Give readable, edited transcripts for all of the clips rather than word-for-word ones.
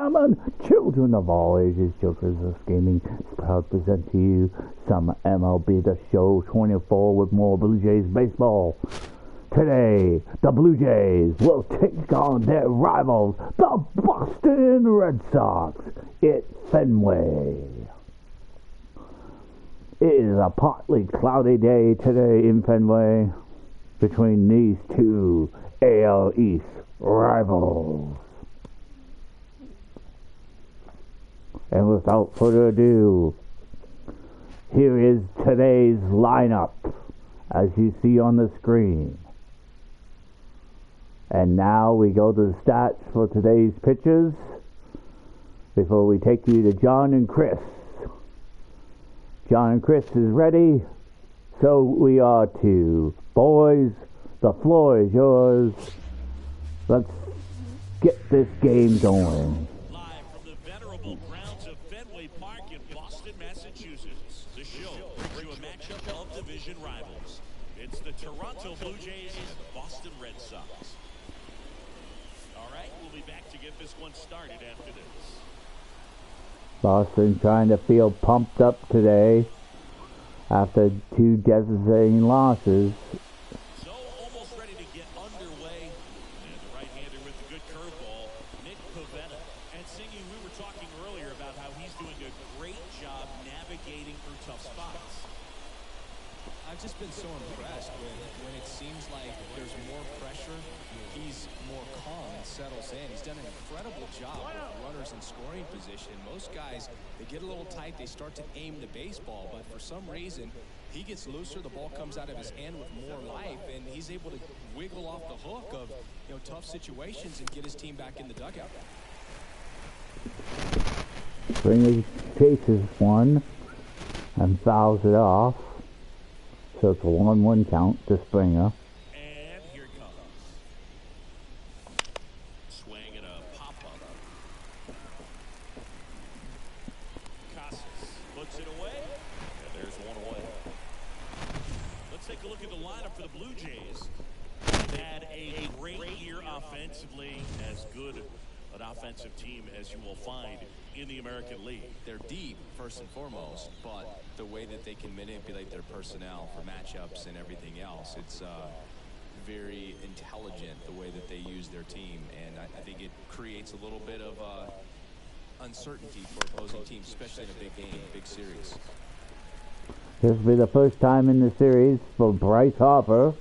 gentlemen, children of all ages, jokers of gaming, is proud to present to you some MLB The Show 24 with more Blue Jays baseball. Today, the Blue Jays will take on their rivals, the Boston Red Sox, at Fenway. It is a partly cloudy day today in Fenway between these two AL East rivals. And without further ado, here is today's lineup, as you see on the screen. And now we go to the stats for today's pitchers before we take you to John and Chris. John and Chris is ready, so we are too. Boys, the floor is yours. Let's get this game going. Live from the venerable grounds of Fenway Park in Boston, Massachusetts, the show brings you a matchup of division rivals. It's the Toronto Blue Jays and the Boston Red Sox. All right, we'll be back to get this one started after this. Boston trying to feel pumped up today after two devastating losses. So almost ready to get underway. And the right-hander with the good curveball, Nick Pivetta. And Singy, we were talking earlier about how he's doing a great job navigating through tough spots. I've just been so impressed with when it seems like there's more pressure, he's more calm and settles in. He's done an incredible job with runners in scoring position. Most guys, they get a little tight, they start to aim the baseball, but for some reason, he gets looser, the ball comes out of his hand with more life, and he's able to wiggle off the hook of tough situations and get his team back in the dugout. Springer chases one and fouls it off. So it's a 1-1 count to Springer. And here it comes. Swing and a pop-up. Casas puts it away. And there's one away. Let's take a look at the lineup for the Blue Jays. They've had a great year offensively, as good an offensive team as you will find in the American League. They're deep, first and foremost, but the way that they can manipulate their personnel for matchups and everything else, it's very intelligent the way that they use their team, and I think it creates a little bit of uncertainty for opposing teams, especially in a big game, big series. This will be the first time in the series for Bryce Harper.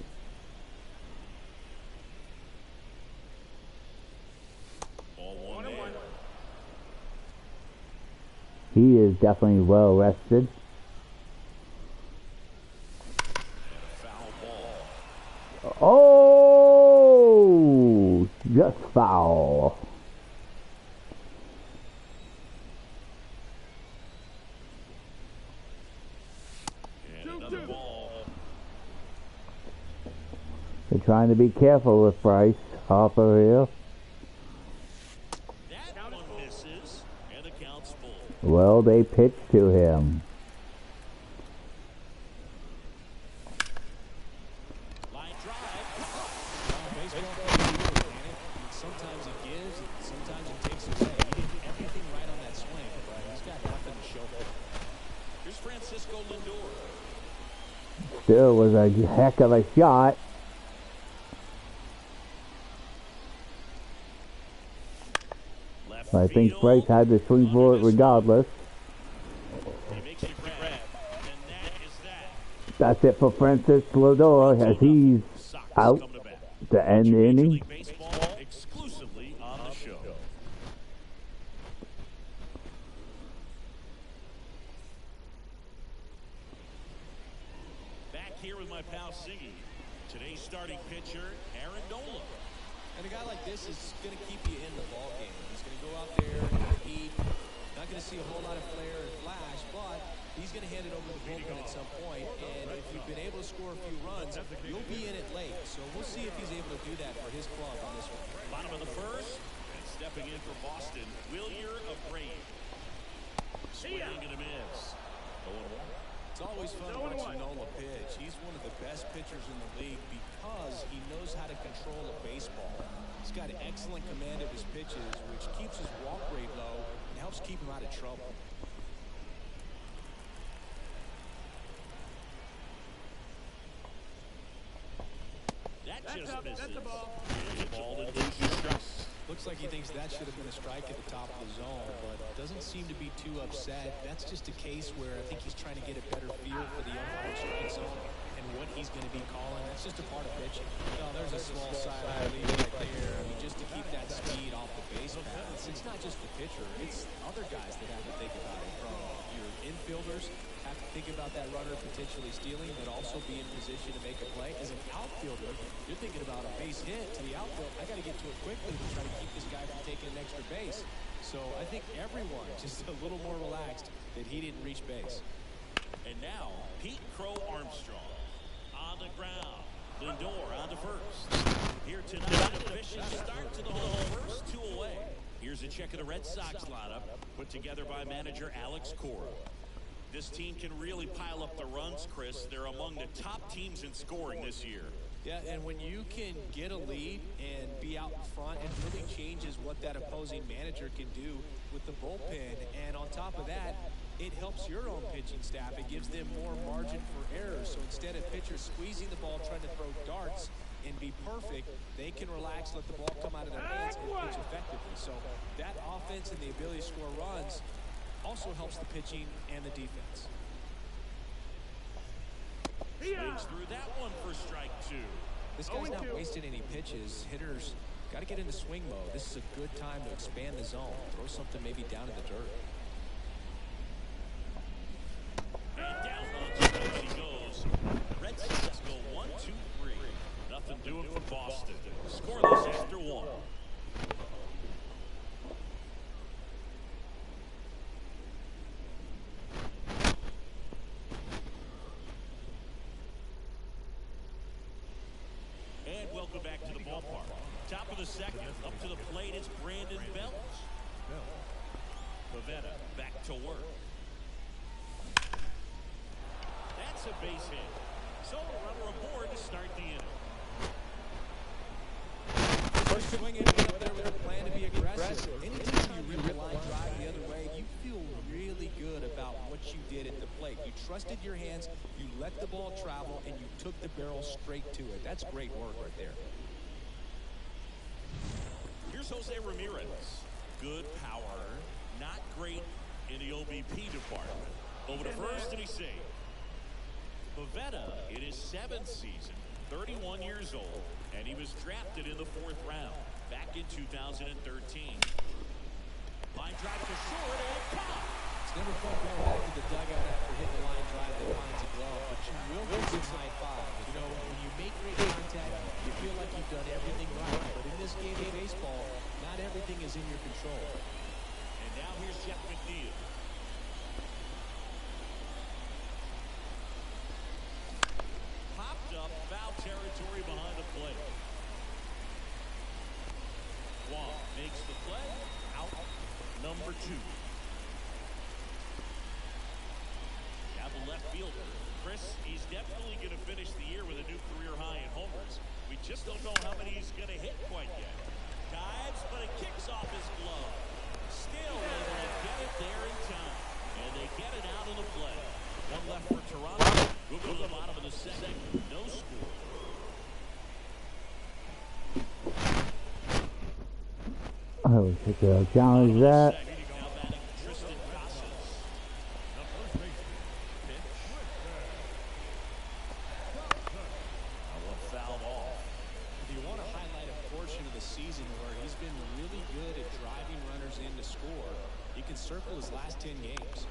He is definitely well rested. Foul ball. Oh, just foul. And another ball. They're trying to be careful with Bryce Harper here. That one misses, and the count's full. Well, they pitched to him. Line drive. Sometimes it gives, and sometimes it takes away. He did everything right on that swing, but he's got nothing to show for it. Here's Francisco Lindor. Still was a heck of a shot. I think Bryce had to swing for it regardless. He makes it grab, and that is that. That's it for Francis Lindor as he's out to end the inning. Baseball exclusively on the show. Back here with my pal Siggy. Today's starting pitcher, Aaron Nola. And a guy like this is going to keep you in the ball game. He's going to go out there and compete. Not going to see a whole lot of flair and flash, but he's going to hand it over to the bullpen at some point. And if you've been able to score a few runs, you'll be in it late. So we'll see if he's able to do that for his club on this one. Bottom of the first, and stepping in for Boston, Wilyer of Brave. Swing and a miss. 0-1. It's always fun watching Nola pitch. He's one of the best pitchers in the league because he knows how to control a baseball. He's got excellent command of his pitches, which keeps his walk rate keep him out of trouble. That just misses. That's the ball. Ball into strikes. Looks like he thinks that should have been a strike at the top of the zone, but doesn't seem to be too upset. That's just a case where I think he's trying to get a better feel for the umpire strike zone and what he's going to be calling. That's just a part of pitching. Oh, there's a small side lead right there. I mean, just to keep that speed off the base paths. It's not just the pitcher. It's other guys that have to think about it. From your infielders have to think about that runner potentially stealing, but also be in position to make a play. As an outfielder, you're thinking about a base hit to the outfield. I got to get to it quickly to try to keep this guy from taking an extra base. So I think everyone just a little more relaxed that he didn't reach base. And now, Pete Crow Armstrong on the ground. Lindor on to first. Here tonight, a vicious start to the home. First two away. Here's a check of the Red Sox lineup put together by manager Alex Cora. This team can really pile up the runs, Chris. They're among the top teams in scoring this year. Yeah, and when you can get a lead and be out in front, it really changes what that opposing manager can do with the bullpen. And on top of that, it helps your own pitching staff. It gives them more margin for error. So instead of pitchers squeezing the ball, trying to throw darts and be perfect, they can relax, let the ball come out of their hands and pitch effectively. So that offense and the ability to score runs also helps the pitching and the defense. Swings through that one for strike two. This guy's not wasting any pitches. Hitters got to get into swing mode. This is a good time to expand the zone. Throw something maybe down in the dirt. And down on strikes he goes. The Red Sox go 1-2-3. Nothing doing for Boston. Scoreless after one. And welcome back to the ballpark. Top of the second, up to the plate is Brandon Belt. Pavetta back to work. That's a base hit. So a runner aboard to start the inning. First swinging up there with a plan to be aggressive. Anytime you rip a line drive the other way, you feel really good about what you did at the plate. You trusted your hands, you let the ball travel, and you took the barrel straight to it. That's great work right there. Here's Jose Ramirez. Good power, not great in the OBP department. Over to first, and he's saved. Pavetta in his 7th season, 31 years old, and he was drafted in the 4th round back in 2013. Line drive to short and caught. It's never fun going back to the dugout after hitting a line drive that finds a glove, but you will get some high five. You know, when you make great contact, you feel like you've done everything right. But in this game of baseball, not everything is in your control. And now here's Jeff McNeil. Popped up, foul territory behind the plate. Wong makes the play. Out number 2. Now the left fielder. Chris, he's definitely going to finish the year with a new career high in homers. We just don't know how many he's going to hit quite yet. Dives, but it kicks off his glove. Still able to get it there in time. And they get it out of the play. One left for Toronto. We'll go to the bottom of the second. No score. I wish I could challenge that. Now batting Tristan Casas. Fouled off. If you want to highlight a portion of the season where he's been really good at driving runners in to score, you can circle his last 10 games.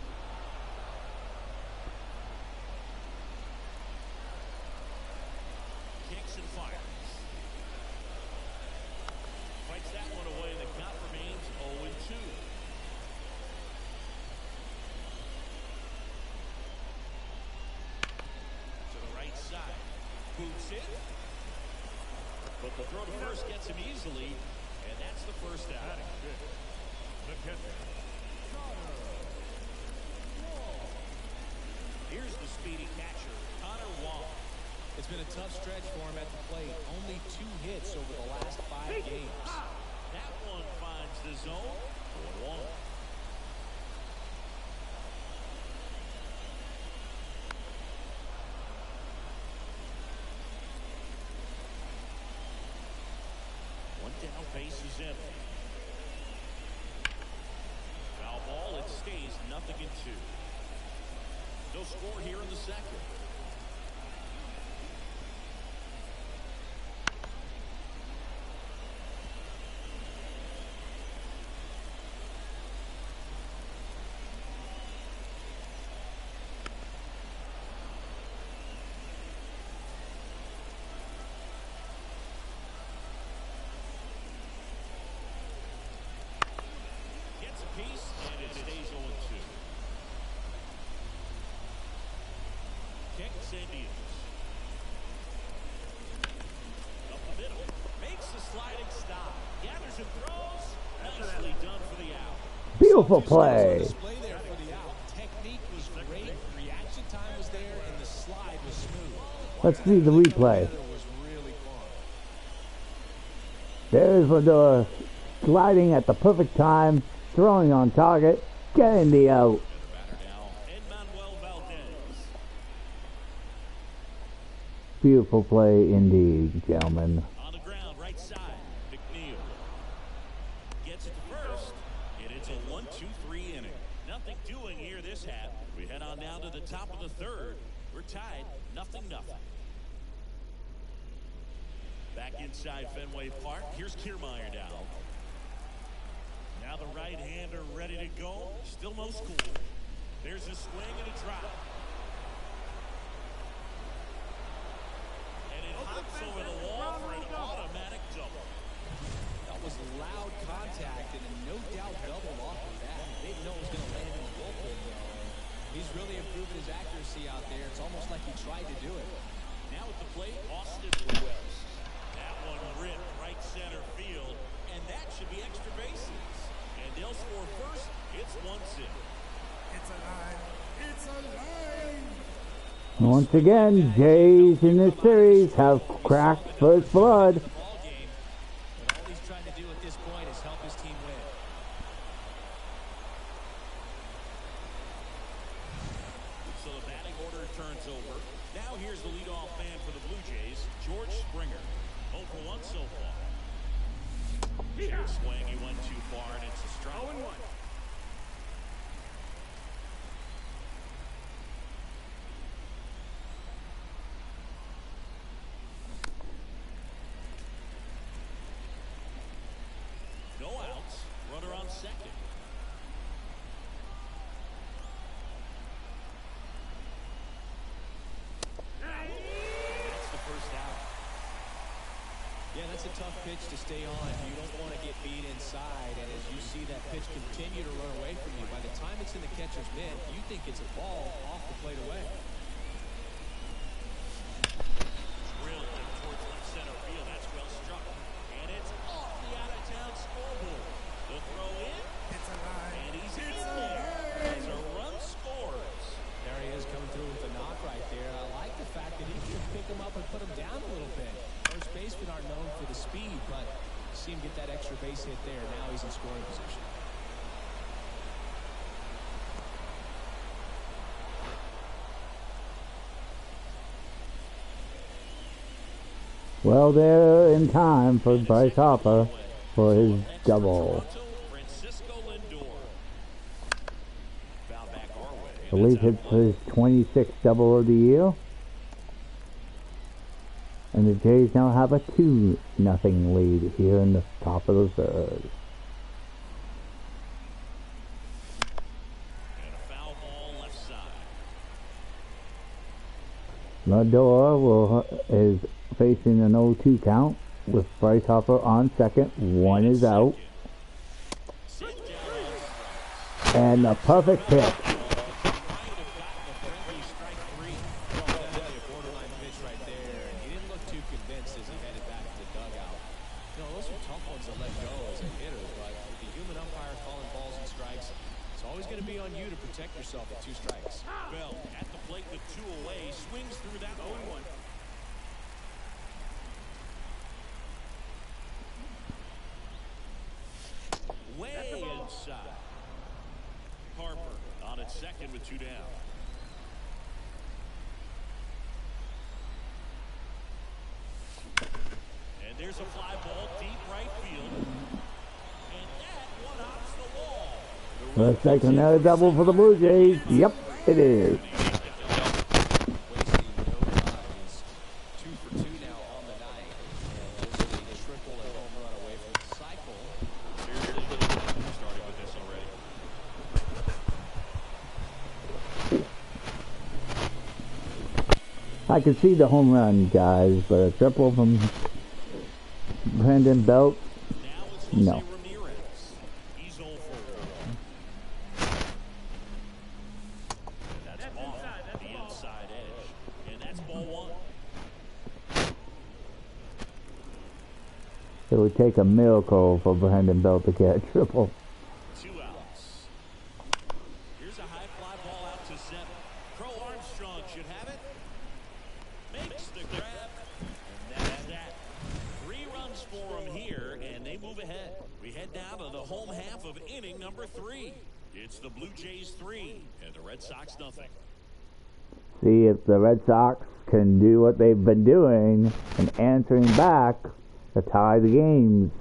Kicks and fires. Fights that one away. The count remains 0-2. To the right side. Boots it. But the throw to first gets him easily. And that's the first out. Here's the speedy catcher, Connor Wong. It's been a tough stretch for him at the plate. Only 2 hits over the last 5 games. That one finds the zone. 1-1. empty. Foul ball, it stays 0-2. No score here in the second. Gets a piece, and it stays 0-2. Kicks Indians. Up the middle. Makes the sliding stop. Gathers and throws. Nicely done for the out. Beautiful play. Display there for the out. Technique was great. Reaction time was there, and the slide was smooth. Let's see the replay. Was really fun. There's Vador sliding at the perfect time, throwing on target, getting the out. Beautiful play indeed, gentlemen. On the ground, right side. McNeil gets it to first, and it's a 1-2-3 inning. Nothing doing here this half. We head on down to the top of the third. We're tied, 0-0. Back inside Fenway Park. Here's Kiermaier now. Now the right-hander ready to go. Still no score. There's a swing and a drop. And it hops over the wall for an automatic double. That was loud contact and a no doubt double off of that. They didn't know it was going to land in the bullpen though. He's really improving his accuracy out there. It's almost like he tried to do it. Now at the plate, Austin West. That one ripped right center field, and that should be extra bases. And they'll score first. It's 1-0. It's alive. It's alive. Once again, Jays in this series have cracked first blood. Ball game, but all he's trying to do at this point is help his team win. So the batting order turns over. Now here's the leadoff man for the Blue Jays, George Springer. 0 for 1 so far. Huge swing, he went too far, and it's a strike. 0-1. No outs. Runner on second. That's the first out. Yeah, that's a tough pitch to stay on. You don't want to get beat inside, and as you see that pitch continue to run away from you, by the time it's in the catcher's mitt, you think it's a ball off the plate away. Drilled it towards left center field. That's well struck. And it's off the out-of-town scoreboard. The throw in, It's alive. and he's in there as a run scores. There he is coming through with a knock right there. I like the fact that he can pick him up and put him down a little bit. First basemen aren't known for the speed, but see him get that extra base hit there. Now he's in scoring position. Well, they're in time for Bryce Harper for his double. Francisco Lindor. Foul back our way. I believe it's his 26th double of the year. And the Jays now have a 2-0 lead here in the top of the third. And a foul ball left side. Lindor is facing an 0-2 count with Bryce Harper on second. One is out. Sit down. And a perfect pitch. Might have gotten a friendly strike 3. Definitely a borderline pitch right there. And he didn't look too convinced as he headed back to the dugout. You know, those are tough ones to let go as a hitter, but with the human umpire calling balls and strikes, it's always going to be on you to protect yourself with 2 strikes. Bell at the plate with 2 away. Swings through that 0-1. Way inside. Harper on at second with 2 down. And there's a fly ball deep right field. Looks like another double for the Blue Jays. Yep, it is. Wasting no time. He's 2 for 2 now on the night, and just a triple and home run away from the cycle. Seriously, starting with this already. I can see the home run, guys, but a triple from Brandon Belt, Now it's no. Jose Ramirez. He's 0 for 1. That's off the inside edge. And that's ball 1. It would take a miracle for Brandon Belt to get a triple. 2 outs. Here's a high fly ball out to center. Crow Armstrong should have it. Makes the grab. And that's that. 3 runs for him here, and they move ahead. We head down to the home half of inning number 3. It's the Blue Jays 3 and the Red Sox nothing. See if the Red Sox can do what they've been doing and answering back to tie the games.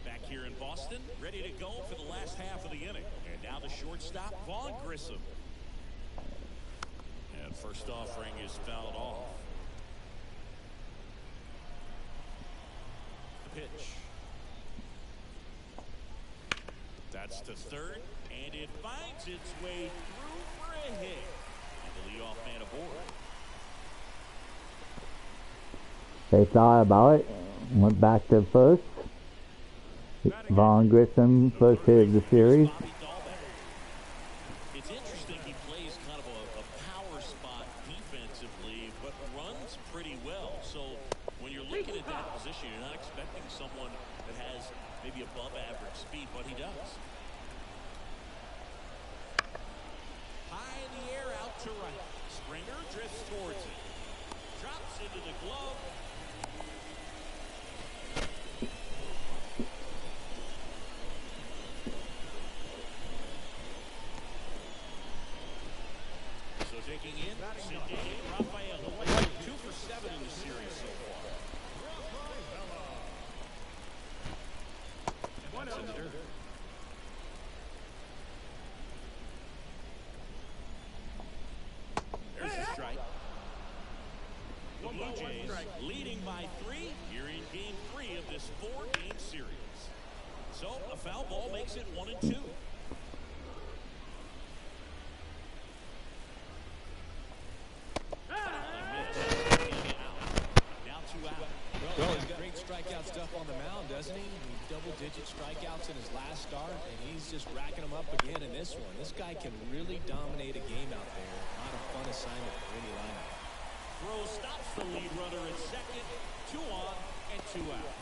Back here in Boston, ready to go for the last half of the inning. And now the shortstop, Vaughn Grissom. And first offering is fouled off. The pitch. That's to third, and it finds its way through for a hit. And the leadoff man aboard. They thought about it, went back to first. Vaughn Grissom, first hit of the series. It's interesting, he plays kind of a power spot defensively, but runs pretty well. So when you're looking at that position, you're not expecting someone that has maybe above average speed, but he does. High in the air, out to right. Springer drifts towards it. Drops into the glove. So taking in, Cedillo Rafaela, 2 for 7 in the series so far. And that's in the dirt. There's the strike. The Blue Jays leading by 3 here in game 3 of this 4-game series. So a foul ball makes it 1-2. Well, he's got great strikeout stuff on the mound, doesn't he? Double-digit strikeouts in his last start, and he's just racking them up again in this one. This guy can really dominate a game out there. Not a fun assignment for any lineup. Throw stops the lead runner at second. 2 on and 2 out.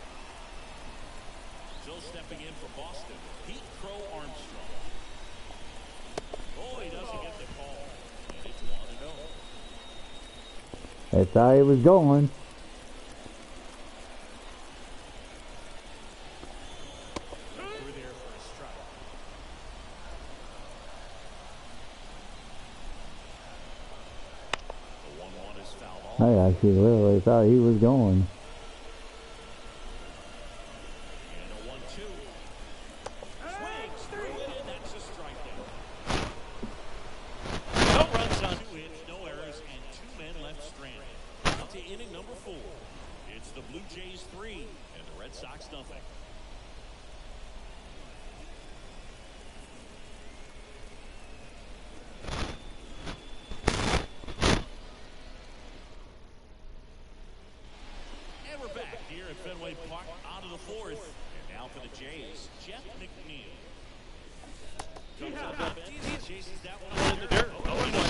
Still stepping in for Boston, Pete Crow Armstrong. Oh, he doesn't get the call. And it's 1-0. That's how he was going. Through there for a strike. The 1-1 is fouled off. I actually literally thought he was going. And a 1-2. Swings through it, and that's a strikeout. No runs on 2 hits, no errors, and 2 men left stranded. Now to inning number 4. It's the Blue Jays 3 and the Red Sox nothing. And we're back here at Fenway Park out of the 4th. And now for the Jays, Jeff McNeil. Comes up, chases that one in the dirt.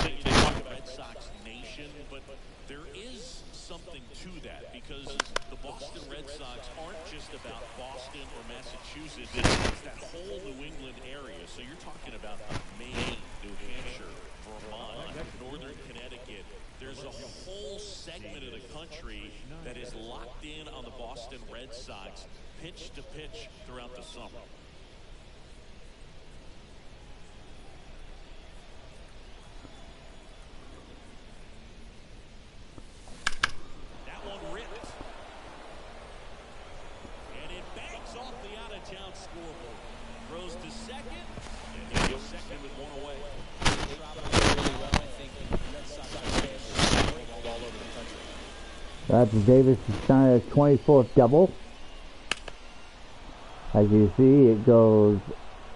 They talk about Red Sox Nation, but there is something to that because the Boston Red Sox aren't just about Boston or Massachusetts. It's that whole New England area. So you're talking about Maine, New Hampshire, Vermont, Northern Connecticut. There's a whole segment of the country that is locked in on the Boston Red Sox pitch to pitch throughout the summer. That one ripped. And it bangs off the out of Town scoreboard. Throws to second, and he'll second with one away. Really well, I think the Red Sox fans are scoring all over the country. That's Davis Snyder's 24th double. As you see, it goes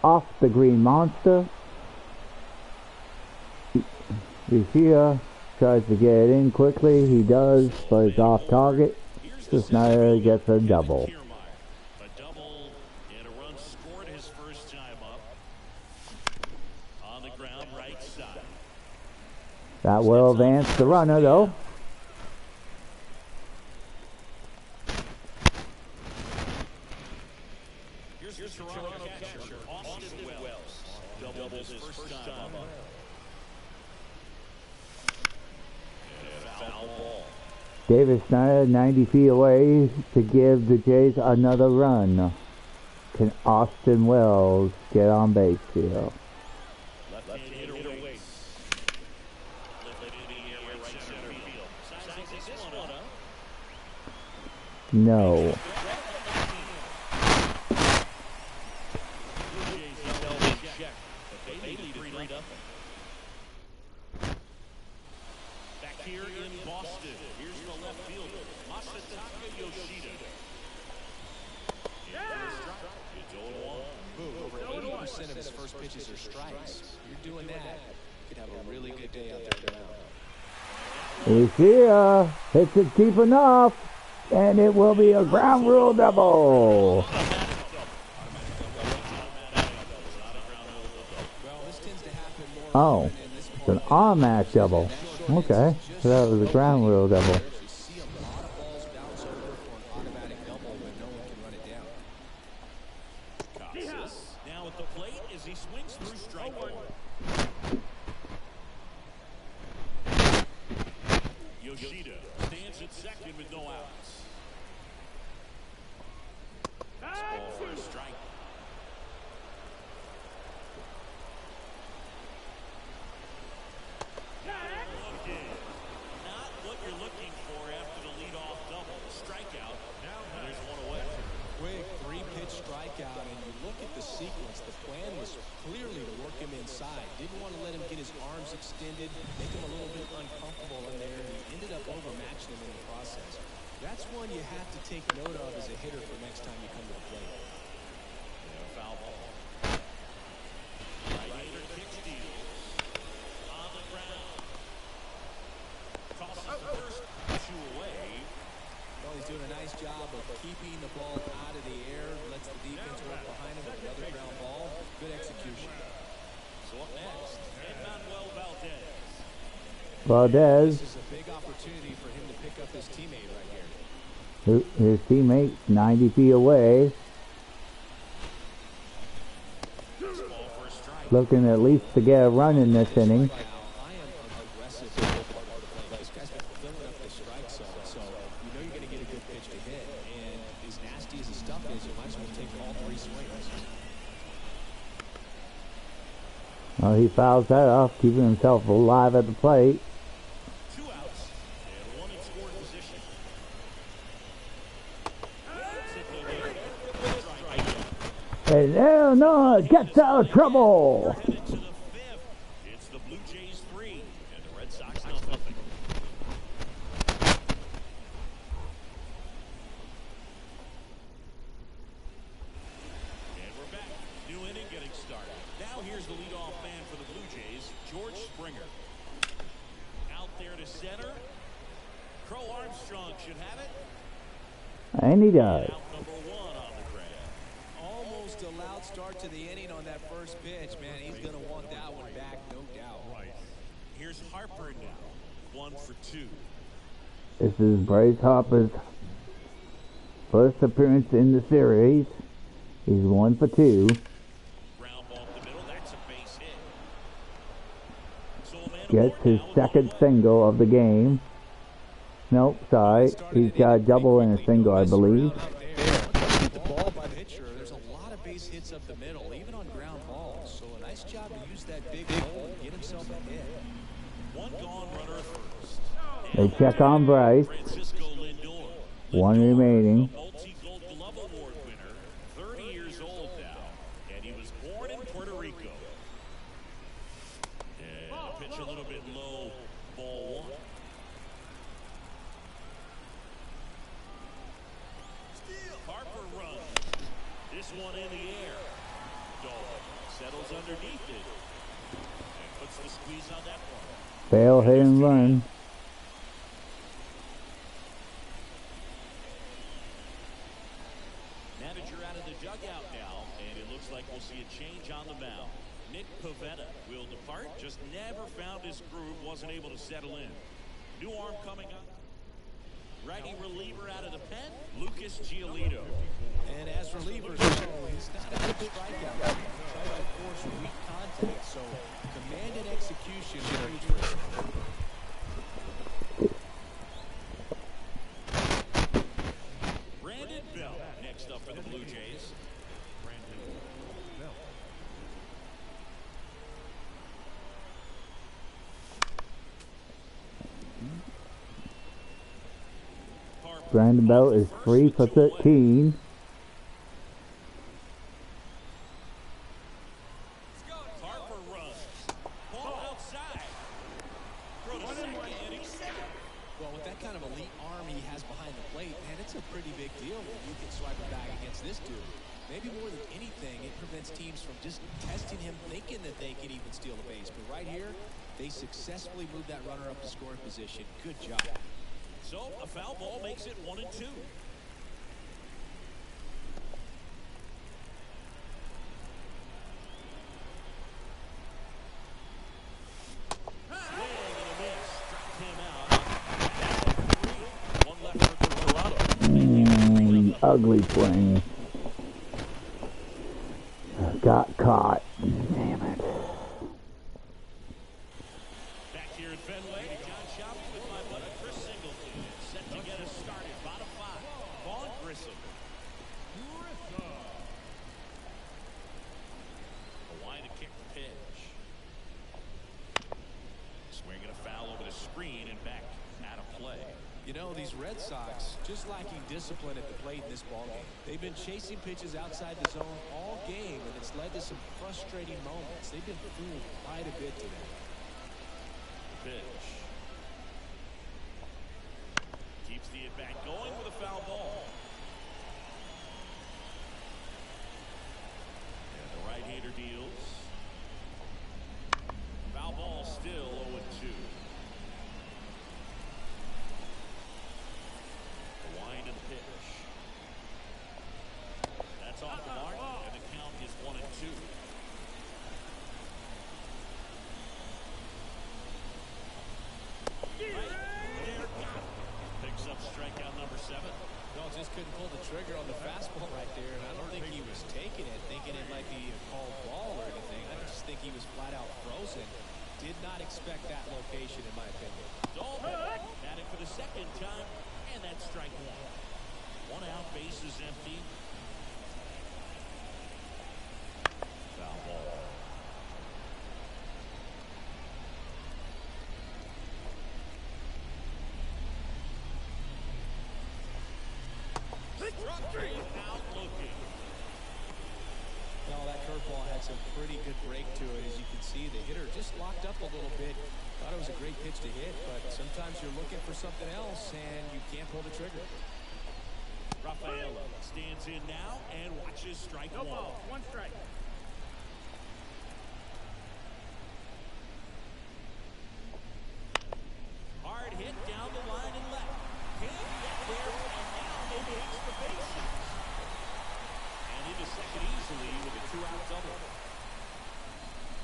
off the green monster. Yoshida tries to get it in quickly. He does, but it's off target. So Snyder gets a double. A double and a run scored his first time up. On the ground, right side. That will advance the runner, though. Here's the Toronto catcher, Austin Wells. Doubles his first time up. And a foul ball. Davis Snyder 90 feet away to give the Jays another run. Can Austin Wells get on base here? Left-hand hitter waits. Lifted in the air, right center field. Sizing this one up. No. Blue Jays held in check, but they lead 3-0. Back here in Boston, here's the left fielder, Masataka Yoshida. It's 0-1. Over 80% of his first pitches are strikes. You're doing that, you could have a really good day out there now. Yoshida hits it deep enough, and it will be a ground rule double. Well, this tends to happen more Oh, often in this it's an automatic double. Okay, so that was a ground rule double. You see a lot of balls bounce over for an automatic double when no one can run it down. Casas now at the plate as he swings through strike one. Yoshida stands at second with no outs. That's ball for a strike. Not what you're looking for after the leadoff double. Strikeout. Now there's one away. Quick three-pitch strikeout, and you look at the sequence. The plan was clearly to work him inside. Didn't want to let him get his arms extended, make him a little bit uncomfortable in there, and he ended up overmatching him in the process. That's one you have to take note of as a hitter for next time you come to the plate. Foul ball. Right-hander kick steals. On the ground. Tosses the first, 2 away. Well, he's doing a nice job of keeping the ball out of the air, lets the defense work behind him with another ground ball. Good execution. So up next, Manuel Valdez. Valdez, This is a big opportunity for him to pick up his teammate right here. his teammate 90 feet away, Ball for a strike. looking at least to get a run in this inning. Now, I am aggressive in the part of the play. This guy's been filling up the strike zone, so you know you're going to get a good pitch to hit. And as nasty as the stuff is, you might as well take all 3 swings. Well, he fouls that off, keeping himself alive at the plate. 2 outs and 1 in scoring position. And Illinois gets out of trouble. Into the 5th. It's the Blue Jays 3 and the Red Sox nothing. And we're back. New inning getting started. Now here's the leadoff man for the Blue Jays, George Springer. Out there to center. Crow Armstrong should have it. And he does. Out number 1 on the ground. Almost a loud start to the inning on that first pitch, man. He's going to want that one back, no doubt. Here's Harper now. 1 for 2. This is Bryce Harper's first appearance in the series. He's 1 for 2. Ground ball up the middle. That's a base hit. So a man Gets aboard his now with second 1 single of the game. Nope, sorry. He's got a double and a single, I believe. The ball by the pitcher, there's a lot of base hits up the middle, even on ground balls. So a nice job to use that big hole and get himself a hit. 1 gone, runner at first. They check on Bryce. Francisco Lindor. 1 remaining. A multi-gold glove award winner. 30 years North Puerto Rico. And a pitch a little bit low, ball 1. Harper runs. This one in the air. Dog settles underneath it. And puts the squeeze on that one. Fail, hit, and run. Manager out of the dugout now, and it looks like we'll see a change on the mound. Nick Pivetta will depart. Just never found his groove, wasn't able to settle in. New arm coming up. Righty reliever out of the pen, Lucas Giolito. And as relievers go, he's not a good strikeout. Trying to force weak contact, so command and execution are huge for him. Brandon Bell next up for the Blue Jays. Brandon Bell is 3 for 13. Harper runs. Ball outside. Throw to second inning. Well, with that kind of elite arm he has behind the plate, man, it's a pretty big deal when you can swipe it back against this dude. Maybe more than anything, it prevents teams from just testing him, thinking that they can even steal the base. But right here, they successfully moved that runner up to scoring position. Good job. So a foul ball makes it 1-2. Ugly swing. Got caught. Damn it. Back here at Fenway, John Schaub with my buddy Chris Singleton. Set to get us started. Bottom 5. Vaughn Grissom. Hawaii to kick the pitch. Swinging a foul over the screen and back out of play. You know, these Red Sox just lacking discipline at the plate in this ballgame. They've been chasing pitches outside the zone all game, and it's led to some frustrating moments. They've been fooled quite a bit today. Pitch. Keeps the at-bat going with a foul ball. And the right-hander deals. Foul ball still 0-2. Wind of the pitch. That's off the mark, and the count is 1-2. Right there, picks up strikeout number 7. No, just couldn't pull the trigger on the fastball right there, and I don't think he was taking it, thinking it might be a called ball or anything. I just think he was flat out frozen. Did not expect that location, in my opinion. Dolman at it for the second time. And that's strike 1. 1 out, base is empty. Foul ball. Struck 3 out looking. Well, that curveball had some pretty good break to it. As you can see, the hitter just locked up a little bit. Thought it was a great pitch to hit, but sometimes you're looking for something else, and you can't pull the trigger. Rafaela stands in now and watches strike 1. No ball, 1 strike. Hard hit down the line and left. Can't get there, and now maybe hits the bases. And into second easily with a 2-out double.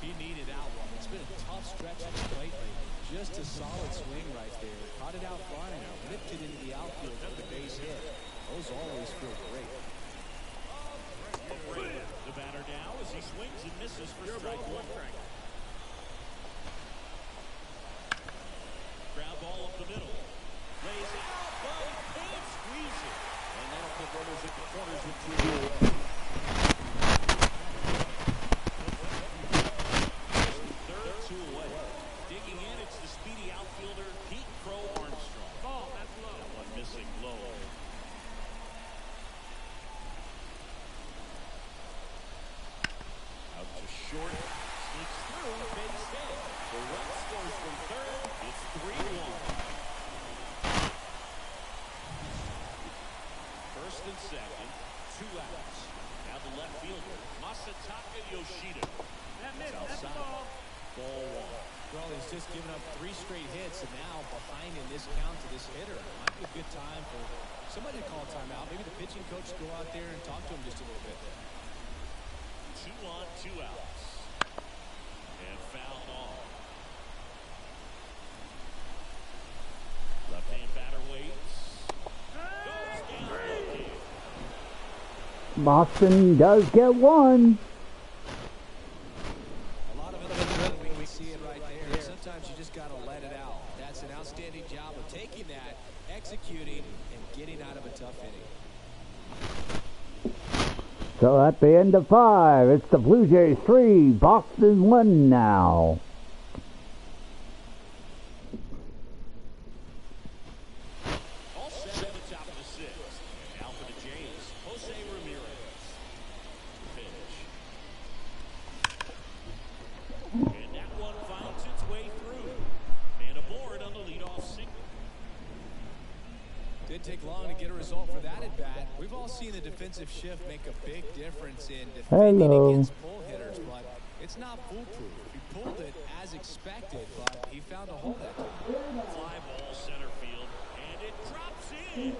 He needed out one. It's been a tough stretch at the plate lately. Just a solid swing right there. Caught it out flying, whipped it into the outfield for the base hit. Those always feel great. The batter now as he swings and misses for strike 1. Ground ball up the middle. Lays out, but he can't squeeze it. And that'll put runners at the corners with 2. Third, 2 away. Digging in, it's the speedy outfielder, Pete Crow Armstrong. Ball, that's low. That one missing low. Out to short. Sneaks through, base hit. The run scores from third. It's 3-1. First and second, 2 outs. Now the left fielder, Masataka Yoshida. It's outside. Ball 1. Well, he's just given up 3 straight hits, and now behind in this count to this hitter. Might be a good time for somebody to call timeout. Maybe the pitching coach go out there and talk to him just a little bit. 2 on, 2 outs. And fouled off. Left-hand batter waits. Goes down looking. Boston does get one. A lot of it, we see it right there. Sometimes you just got to let it out. That's an outstanding job of taking that, executing, and getting out of a tough inning. So at the end of 5, it's the Blue Jays 3, Boston 1 now. All set at the top of the 6th. Now for the Jays, Jose Ramirez. Pitch. And that one finds its way through. And aboard on the leadoff single. Didn't take long to get a result for that at bat. We've all seen the defensive shift make a big difference in defending against pull hitters, but it's not foolproof. He pulled it as expected, but he found a hole that time. Fly ball center field, and it drops in.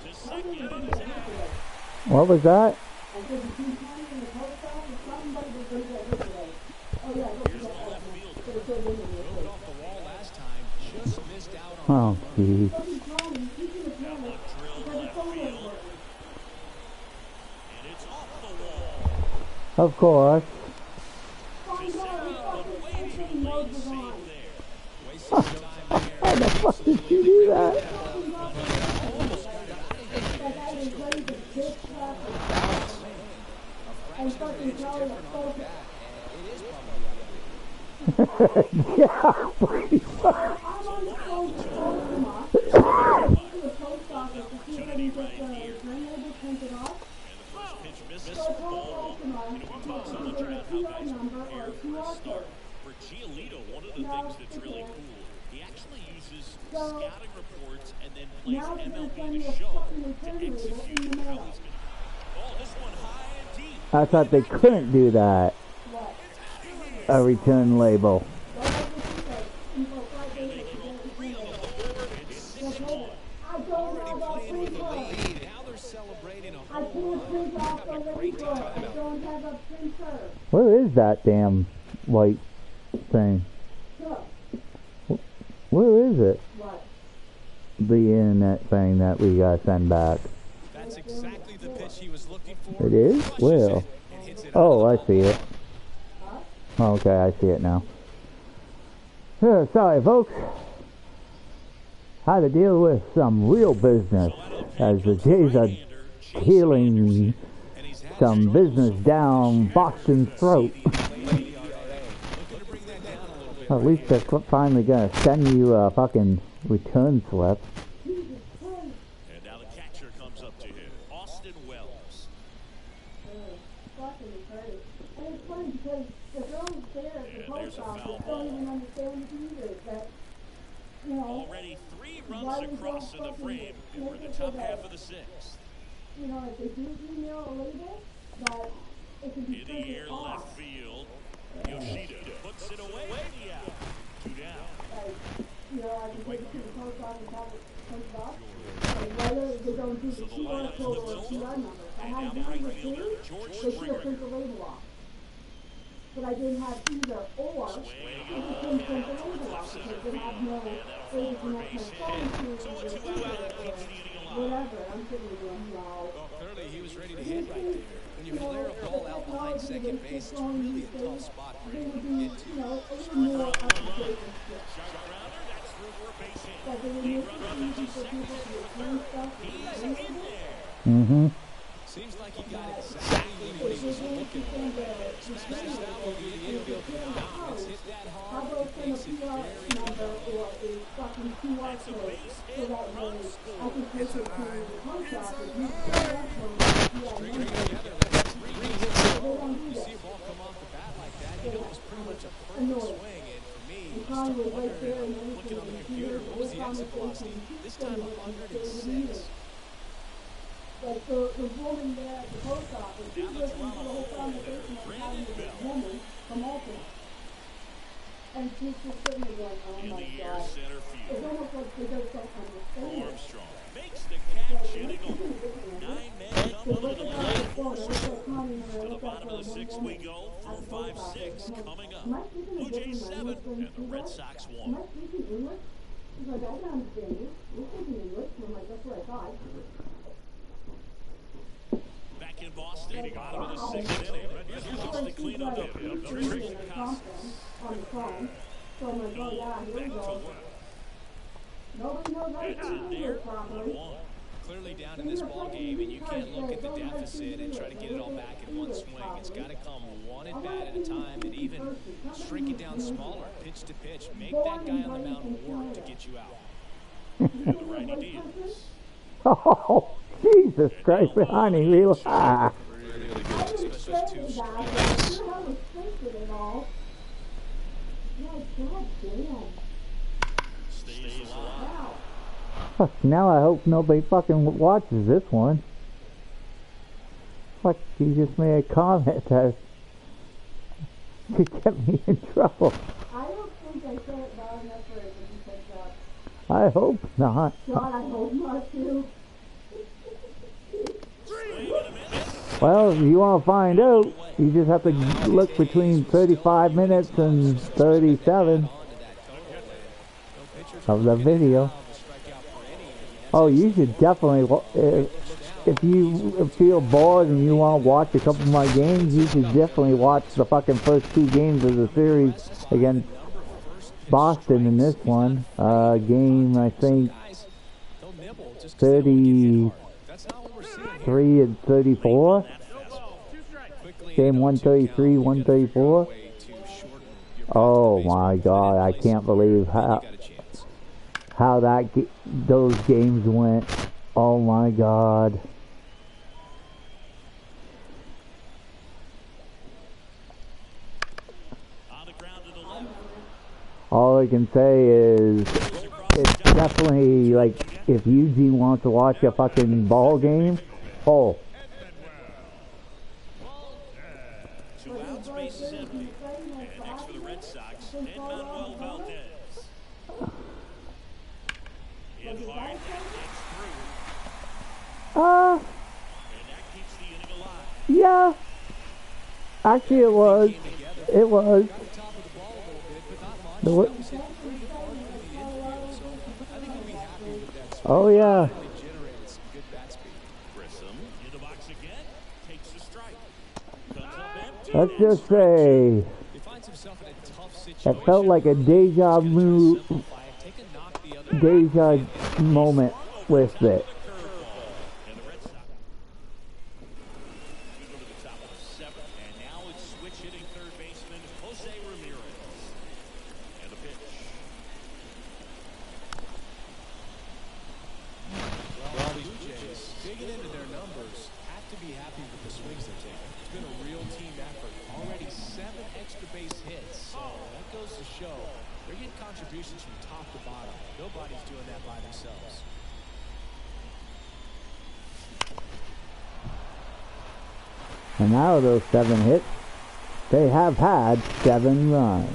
To second, and it's out. What was that? Here's the left fielder. Drove it off the wall last time, just missed out on Oh, geez. That one drilled left field. And it's off the wall. Of course. To second, but way too late save there. wasting some time there. How the fuck did you do that? Yeah, pretty much. Opportunity right here. And the first pitch misses. Ball 1. And we talked so much about how guys prepare for a start. For Giolito, one of the things that's really cool, he actually uses scouting reports and then plays MLB The Show to execute how he's going to. Oh, this one high and deep. I thought they couldn't do that. A return label. And they throw 3 on the board. It's 6-1. Already playing with the lead. Now they're celebrating a home run. Having a great time. Where is that damn white thing? Where is it? The internet thing that we gotta send back. That's exactly the pitch he was looking for. It is? Crushes Where? it and hits it Oh, out I of the see it. Oh, okay, I see it now. Sorry, folks. Had to deal with some real business as the Jays are healing some business down Boston's throat. At least they're finally gonna send you a fucking return slip. And now the catcher comes up to him, Austin Wells. And there's a foul ball. Already 3 runs across in the frame, and we're in the top half of the 6th. You know, if they do email a label, but it can be In the printed air off. left field, Yoshida puts it away. Yeah. 2 down. Like, you know, I can take it to the post office and have it printed off. And whether they don't do the QR code or QR number. If I had one or two, they should have printed the label off. But I didn't have either or. I just couldn't print the label off because they have no way to connect my phone to whatever. I'm sitting there going, wow. Well, clearly he was ready to hit right there. When you flare a ball out behind second base, it's really a tough spot for They anyone would to be, get to. you know, a little more up to date and stuff. Shot grounder, that's through for a base hit. But they would Lead make it runner up easy to for second. people to return stuff. He's in there. Mm-hmm. Seems like he got exactly what he was looking for. Smashed out over the infield for the out. It's hit that How hard. about It send a makes it PR very number or a fucking QR code so that way I can take it to the post office. You can send that one. Yeah, stringing together. That's 3 hits in a row. they don't do that. exit velocity. This time 106. Like the woman there at the post office, she's listening to the whole conversation I'm having with this woman from Alton. And she's just sitting there going, oh In my the air God. center It's field. almost like they just don't understand it. Armstrong makes the catch and a goal. 9 men come up with a late to the bottom of the sixth we go. 4-5-6 coming up. Blue Jays 7 and the Red Sox 1. Am I speaking English? He's like, I can understand you. You're speaking English. And I'm like, that's what I thought. Back in Boston, bottom of the sixth inning. Here's the cleanup of Tristan Casas. On the phone. So I'm like, oh yeah, here we go. Nobody knows how to It's in speak there. English properly. 1-1. Clearly down in this ball game, and you can't look at the deficit and try to get it all back in one swing. It's got to come one at bat at a time, and even shrink it down smaller, pitch to pitch. Make that guy on the mound work to get you out. And the righty deals. Oh, Jesus Christ, honey, relax. I didn't expect that, but I sure how restricted it all. My God damn. Stays alive. Wow. Fuck, now I hope nobody fucking watches this one. Fuck, you just made a comment that could get me in trouble. I don't think I said it loud enough for it to be picked up. I hope not. God, I hope not too. Well, if you want to find out, you just have to look between 35 minutes and 37 of the video. Oh, you should definitely, if you feel bored and you want to watch a couple of my games, you should definitely watch the fucking first 2 games of the series against Boston in this one. Game, I think, 33 and 34. Game 133, 134. Oh my God, I can't believe how those games went. Oh my God. All I can say is it's definitely like if Eugene wants to watch a fucking ball game, oh. 2 outs, base is empty. And next for the Red Sox, Manuel Valdez. In hard, that gets through. And that keeps the inning alive. Yeah. Actually, it was. It was. Oh, yeah. Grissom in the box again, takes the strike. Comes up empty. Let's just say it felt like a deja moment with it. And the Red Sox go to the top of the 7th, and now it's switch hitting third baseman Jose Ramirez. And the pitch. Well, these Blue Jays, digging into their numbers, have to be happy with the swings they're taking. It's been a real team effort. Already 7 extra base hits. So that goes to show they're getting contributions from top to bottom. Nobody's doing that by themselves. And out of those 7 hits, they have had 7 runs.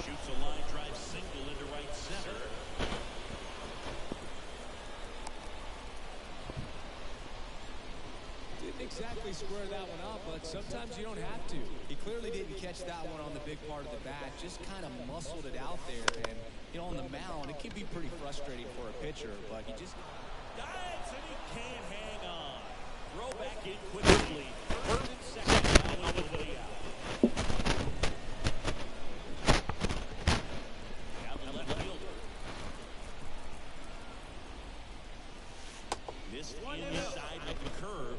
Shoots a line drive single into right center. Didn't exactly square that one up, but sometimes you don't have to. He clearly didn't catch that one on the big part of the bat, just kind of muscled it out there. And, you know, on the mound, it can be pretty frustrating for a pitcher, but he just... Dives and he can't hang on. Throw back in quickly. First and second, now with nobody out. Down the left fielder. Missed inside of the curve.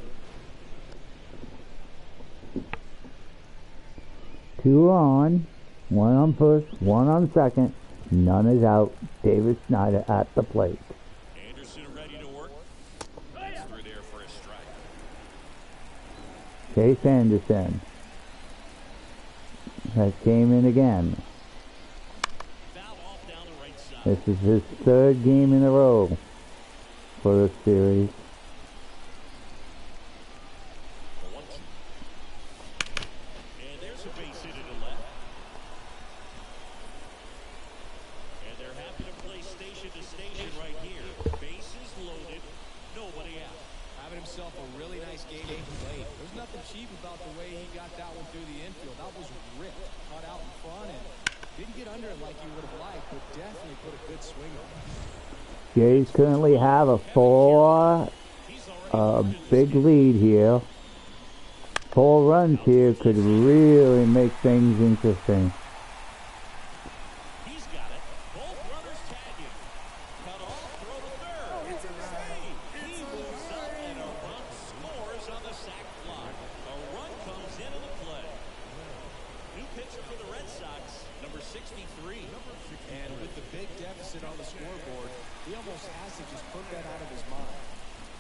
2 on, 1 on first, 1 on second. None is out. David Snyder at the plate. Anderson ready to work. That's through there for a strike. Chase Anderson has came in again. Foul off down the right side. This is his third game in a row for this series. The 1-2. And there's a base hit to left. And they're happy to play station to station right here. Bases loaded, nobody out. Having himself a really nice game at the plate. There's nothing cheap about the way he got that one through the infield. That was ripped, cut out in front, and didn't get under it like he would have liked, but definitely put a good swing on it. Jays currently have a big lead here. 4 runs here could really make things interesting. He's got it. Both runners tagging. Cut off, throw to third. It's a line. He moves up and a run scores on the sac fly. A run comes into the play. New pitcher for the Red Sox, number 63. And with the big deficit on the scoreboard, he almost has to just put that out of his mind.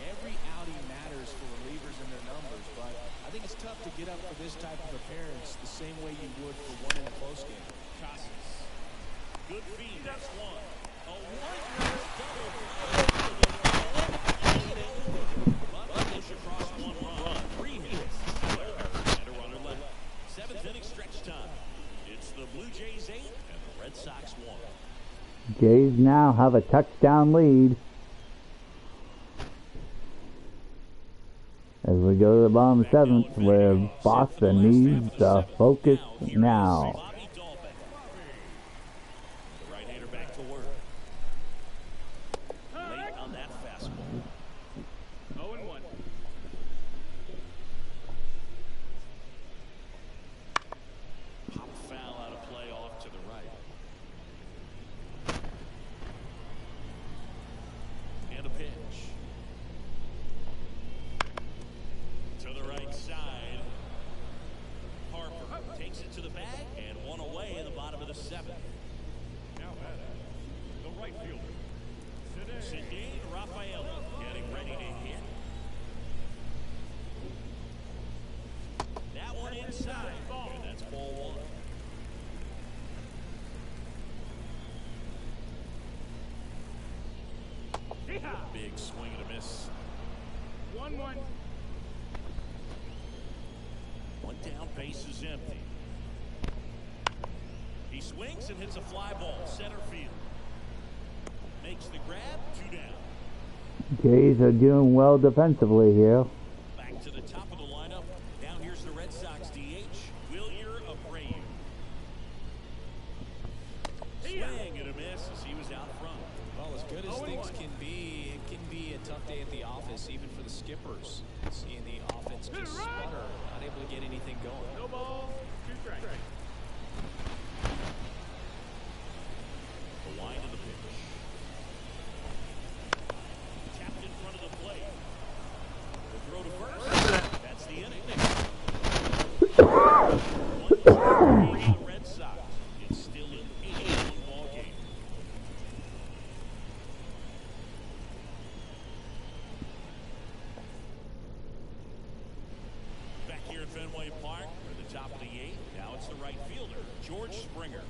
Every outing matters for relievers and their numbers, but I think it's tough to get up for this type of appearance the same way you would for one in a close game. Casas. Good feed, that's one. A one-run double. But push across 1 run. 3 hits. And a runner left. 7th inning stretch time. It's the Blue Jays 8 and the Red Sox 1. Jays now have a touchdown lead. As we go to the bottom 7th, where Boston needs to focus now. Bobby Dalbec. The right-hander back to work. Late on that fastball. 0-1. Pop foul out of play off to the right. And a pitch. To the right side. Harper takes it to the bag and one away in the bottom of the 7th. Now batting, the right fielder. Sidney Rafael getting ready to hit. That one inside. And that's ball 1. Big swing and a miss. 1-1. One down, base is empty. He swings and hits a fly ball, center field. Makes the grab, 2 down. Jays are doing well defensively here. Back to the top of the lineup. Down here's the Red Sox DH, Wilyer Abreu. Swing and a miss as he was out front. Well, as good as things can be, it can be a tough day at the office, even for the skippers. Seeing the offense just sputter, not able to get anything going. No ball, 2 strikes. The wind of the pitch. Tapped in front of the plate. The throw to first. That's the inning. 1-2 the Red Sox. It's still an 8-1 ball game. Back here at Fenway Park, we're at the top of the 8th. Now it's the right fielder, George Springer.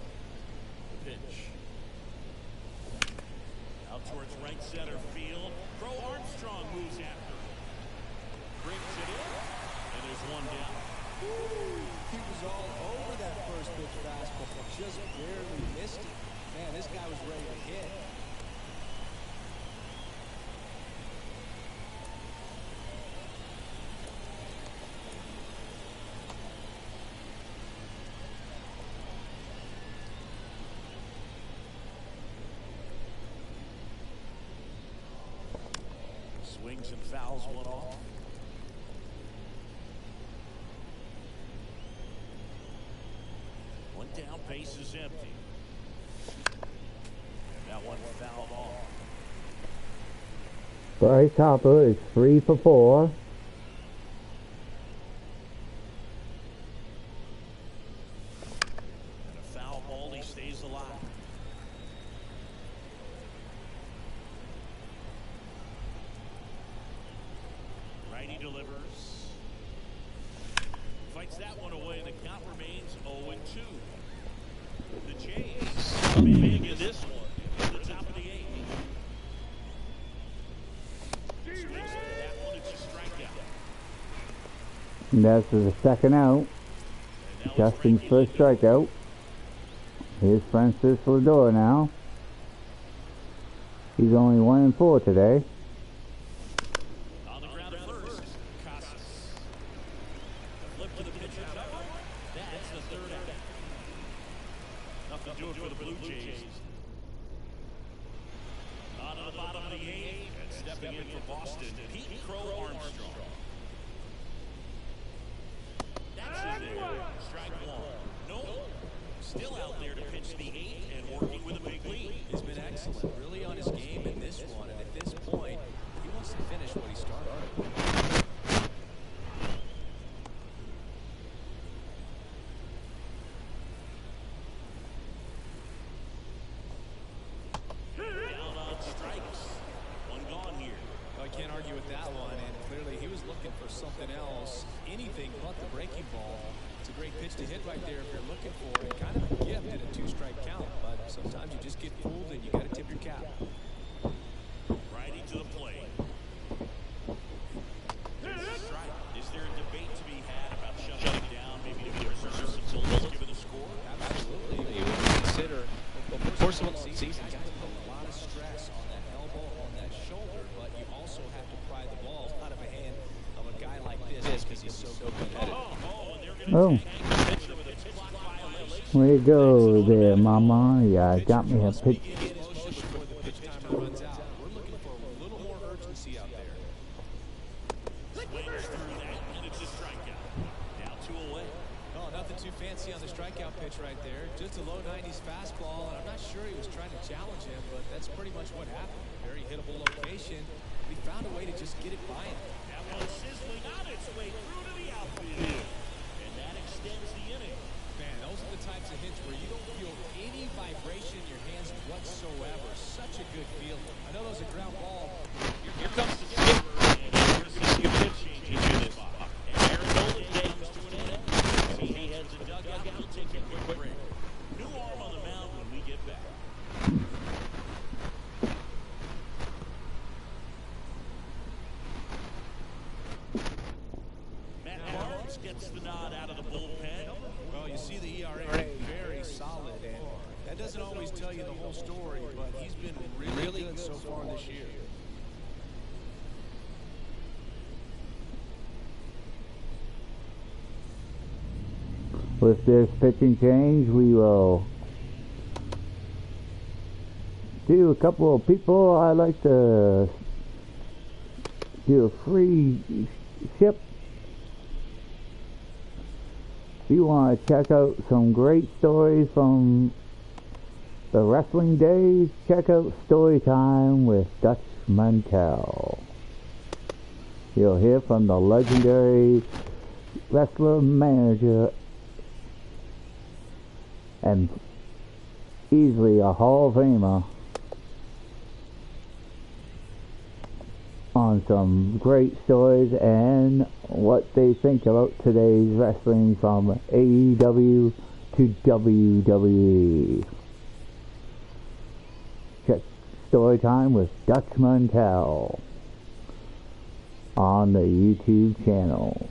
The pitch. Out towards right center field. Crow Armstrong moves after it. Brings it in, and there's 1 down. He was all over that first pitch fastball, just barely missed it. Man, this guy was ready to hit. Swings and fouls 1 off. One down, base is empty. And that one fouled off. Bryce Harper is 3 for 4. And a foul ball, he stays alive. Righty delivers. puts that one away. The count remains 0-2. The Jays big in this one at the top of the 8th. Swings through that one. It's a strikeout. And that's the second out. Justin's first strikeout. Here's Francis Lindor now. He's only 1-4 today. On the ground at first, Casas. Flip to the pitcher cover. That's the third out. Nothing to do it for the Blue Jays. On to the bottom of the 8th, and stepping in for Boston, Pete Crow Armstrong. That's in there. Strike one. No. Still out there to pitch the 8th and working with a big lead. He's been excellent, really on his game in this one, and at this point, he wants to finish what he started. Down on strikes. One gone here. I can't argue with that one, and clearly he was looking for something else, anything but the breaking ball. It's a great pitch to hit right there if you're looking for it. Kind of a gift in a 2-strike count, but sometimes you just get fooled and you got to tip your cap. Righty to the plate. There's a strike. Is there a debate to be had about shutting down, maybe to preserve some totals given the score? Absolutely. You would consider, well, first of all, season, you got to put a lot of stress on that elbow, on that shoulder, but you also have to pry the ball out of a hand of a guy like this because he's so competitive. Oh. Way to go there, Mama. Yeah, got me a pitch. We're looking for a little more urgency out there. Swings through that, and it's a strikeout. Now 2 away. Oh, nothing too fancy on the strikeout pitch right there. Just a low 90s fastball, and I'm not sure he was trying to challenge him, but that's pretty much what happened. Very hittable location. He found a way to just get it by him. That one sizzling on its way through to the outfield. And that extends the inning. Man, those are the types of hits where you don't feel any vibration in your hands whatsoever. Such a good feel. I know that was a ground ball. Here comes the skipper, and you're going to see a pitch change in this spot. And Aaron Nolan comes to an end. He heads a dugout. He'll take a quick break. New arm on the mound when we get back. Matt Barnes gets the nod out of the bullpen. Well, you see the ERA very solid, and that doesn't always tell you the whole story, but he's been really good so far this year. With this pitching change, we will do a couple of people. I'd like to do a free ship. If you want to check out some great stories from the wrestling days, check out Story Time with Dutch Mantell. You'll hear from the legendary wrestler, manager, and easily a Hall of Famer on some great stories and what they think about today's wrestling from AEW to WWE. Check Story Time with Dutch Mantell on the YouTube channel.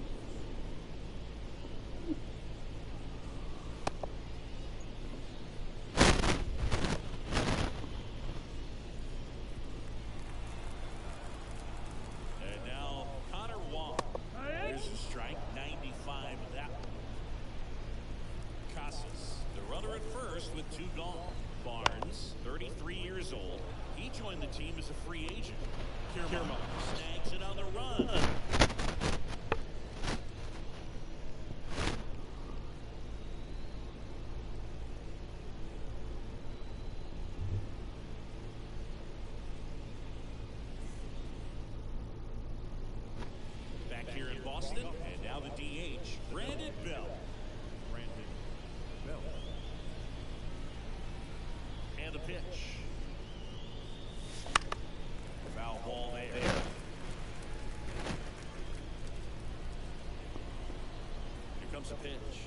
comes the pitch.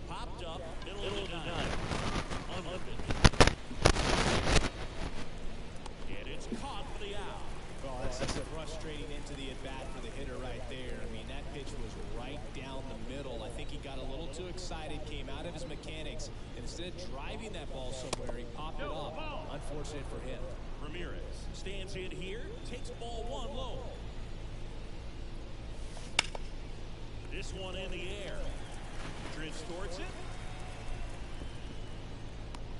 Popped up, middle of the ninth. Unlifted. And it's caught for the out. Well, that's a frustrating end to the at-bat for the hitter right there. I mean, that pitch was right down the middle. I think he got a little too excited, came out of his mechanics, and instead of driving that ball somewhere, he popped it up. Unfortunate for him. Ramirez stands in here, takes ball one low. This one in the air. Drifts towards it.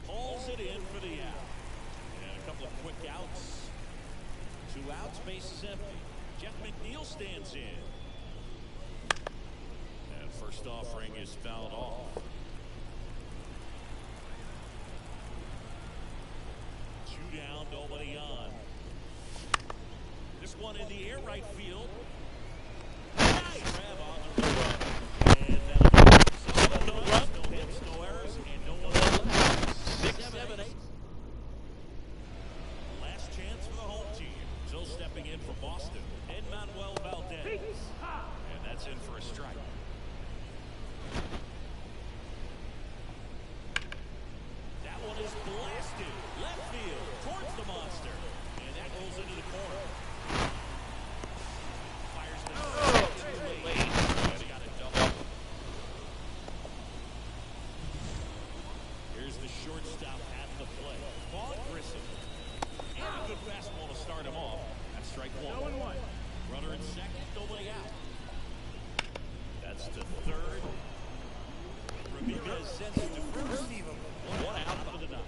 Hauls it in for the out. And a couple of quick outs. 2 outs, base is empty. Jeff McNeil stands in. And first offering is fouled off. 2 down, nobody on. This one in the air, right field. Nice grab on the run. And no runs, no hits, no errors, and no one left. 6, 7, 8. Last chance for the home team. Still stepping in for Boston, Manuel Valdez. And that's in for a strike. That one is blasted. Left field towards the monster. And that goes into the corner. Fires the too late. And he got a double. Here's the shortstop at the plate. Vaughn Grissom. And a good fastball to start him off. That's strike 1. 0-1. Runner in second, nobody out. That's to third. Ramirez sends it to first. 1 out for the ninth.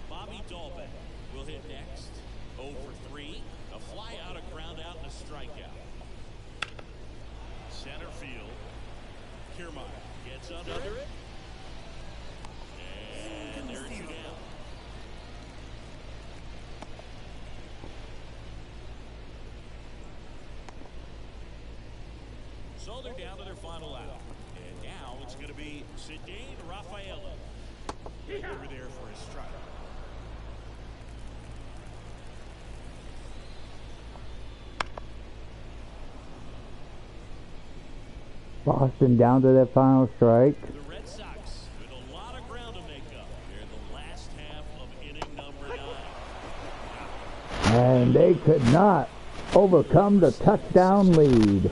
Bobby Dahlbeck will hit next. 0 for 3. A fly out, a ground out, and a strikeout. Center field. Kiermaier gets under it. And there's 2 down. So they're down to their final out. And now it's going to be Cedane Rafaela over there for his strike. Boston down to their final strike. The Red Sox with a lot of ground to make up. They're the last half of inning number 9. And they could not overcome the touchdown lead.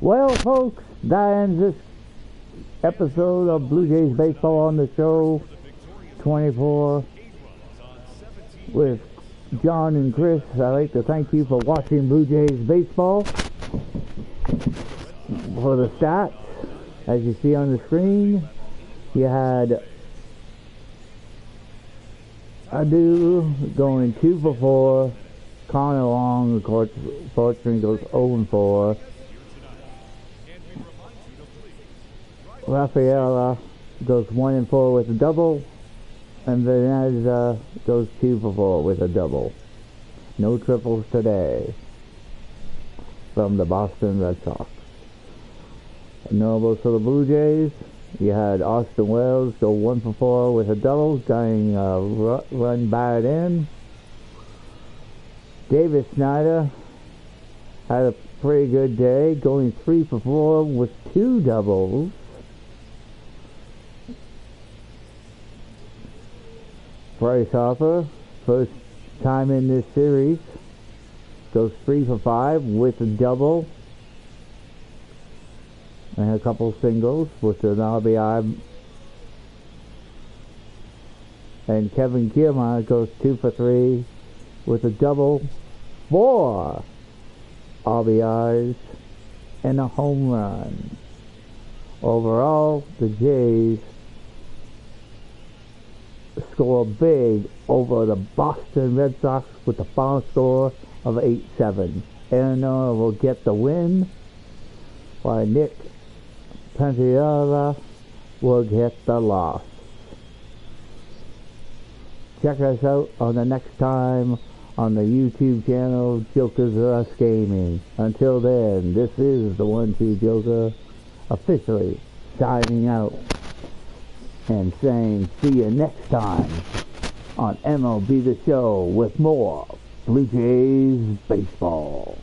Well, folks, that ends this episode of Blue Jays Baseball on the Show 24 with John and Chris. I'd like to thank you for watching Blue Jays Baseball. For the stats, as you see on the screen, you had Adu going 2 for 4. Connor Long, of course, fortunately goes 0 for 4. Rafaela goes 1 for 4 with a double, and Venez goes 2 for 4 with a double. No triples today from the Boston Red Sox. Notables for the Blue Jays, you had Austin Wells go 1 for 4 with a double, getting run batted in. David Snyder had a pretty good day, going 3 for 4 with 2 doubles. Bryce Harper, first time in this series, goes 3 for 5 with a double and a couple singles with an RBI. And Kevin Kiermaier goes 2 for 3 with a double, 4 RBIs, and a home run. Overall, the Jays score big over the Boston Red Sox with the final score of 8-7. Arizona will get the win, while Nick Pantiola will get the loss. Check us out on the next time on the YouTube channel Jokers R Us Gaming. Until then, this is the 1-2 Joker officially signing out and saying see you next time on MLB The Show with more Blue Jays baseball.